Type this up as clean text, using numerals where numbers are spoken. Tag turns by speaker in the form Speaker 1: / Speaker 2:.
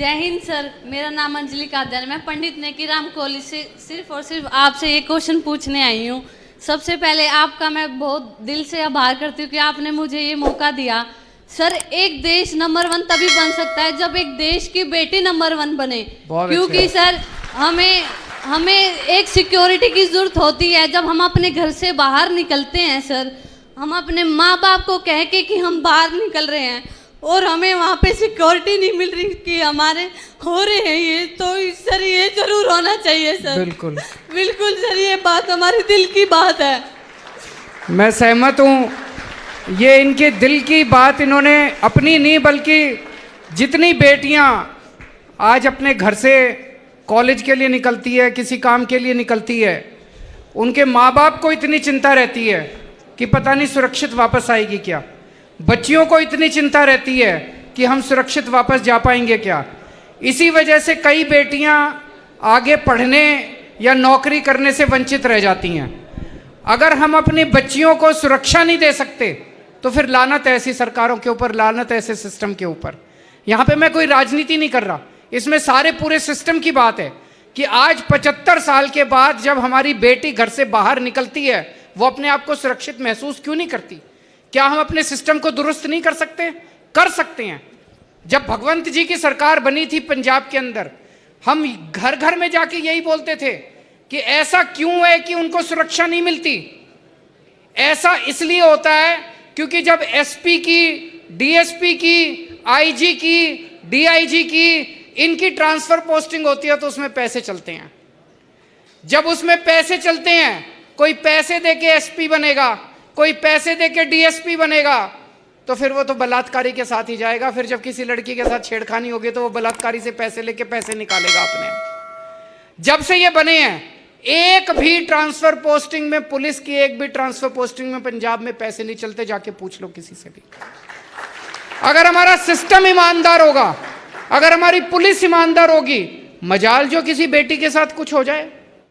Speaker 1: जय हिंद सर, मेरा नाम अंजलि कादर, मैं पंडित नेकीराम कॉलेज से सिर्फ और सिर्फ आपसे एक क्वेश्चन पूछने आई हूँ। सबसे पहले आपका मैं बहुत दिल से आभार करती हूँ कि आपने मुझे ये मौका दिया। सर, एक देश नंबर 1 तभी बन सकता है जब एक देश की बेटी नंबर 1 बने, क्योंकि सर हमें एक सिक्योरिटी की जरूरत होती है। जब हम अपने घर से बाहर निकलते हैं सर, हम अपने माँ बाप को कह के कि हम बाहर निकल रहे हैं और हमें वहाँ पे सिक्योरिटी नहीं मिल रही कि हमारे हो रहे हैं ये, तो सर ये जरूर होना चाहिए सर।
Speaker 2: बिल्कुल
Speaker 1: बिल्कुल सर, ये बात हमारे दिल की बात है।
Speaker 2: मैं सहमत हूँ। ये इनके दिल की बात इन्होंने अपनी नहीं, बल्कि जितनी बेटियाँ आज अपने घर से कॉलेज के लिए निकलती है, किसी काम के लिए निकलती है, उनके माँ बाप को इतनी चिंता रहती है कि पता नहीं सुरक्षित वापस आएगी क्या। बच्चियों को इतनी चिंता रहती है कि हम सुरक्षित वापस जा पाएंगे क्या। इसी वजह से कई बेटियां आगे पढ़ने या नौकरी करने से वंचित रह जाती हैं। अगर हम अपनी बच्चियों को सुरक्षा नहीं दे सकते तो फिर लानत है ऐसी सरकारों के ऊपर, लानत है ऐसे सिस्टम के ऊपर। यहाँ पे मैं कोई राजनीति नहीं कर रहा, इसमें सारे पूरे सिस्टम की बात है कि आज 75 साल के बाद जब हमारी बेटी घर से बाहर निकलती है, वो अपने आप को सुरक्षित महसूस क्यों नहीं करती। क्या हम अपने सिस्टम को दुरुस्त नहीं कर सकते? कर सकते हैं। जब भगवंत जी की सरकार बनी थी पंजाब के अंदर, हम घर घर में जाके यही बोलते थे कि ऐसा क्यों है कि उनको सुरक्षा नहीं मिलती। ऐसा इसलिए होता है क्योंकि जब एसपी की, डीएसपी की, आईजी की, डीआईजी की, इनकी ट्रांसफर पोस्टिंग होती है तो उसमें पैसे चलते हैं। जब उसमें पैसे चलते हैं, कोई पैसे देके एसपी बनेगा, कोई पैसे देके डीएसपी बनेगा, तो फिर वो तो बलात्कारी के साथ ही जाएगा। फिर जब किसी लड़की के साथ छेड़खानी होगी तो वो बलात्कारी से पैसे लेके पैसे निकालेगा अपने। जब से ये बने हैं, एक भी ट्रांसफर पोस्टिंग में, पुलिस की एक भी ट्रांसफर पोस्टिंग में पंजाब में पैसे नहीं चलते। जाके पूछ लो किसी से भी। अगर हमारा सिस्टम ईमानदार होगा, अगर हमारी पुलिस ईमानदार होगी, मजाल जो किसी बेटी के साथ कुछ हो जाए।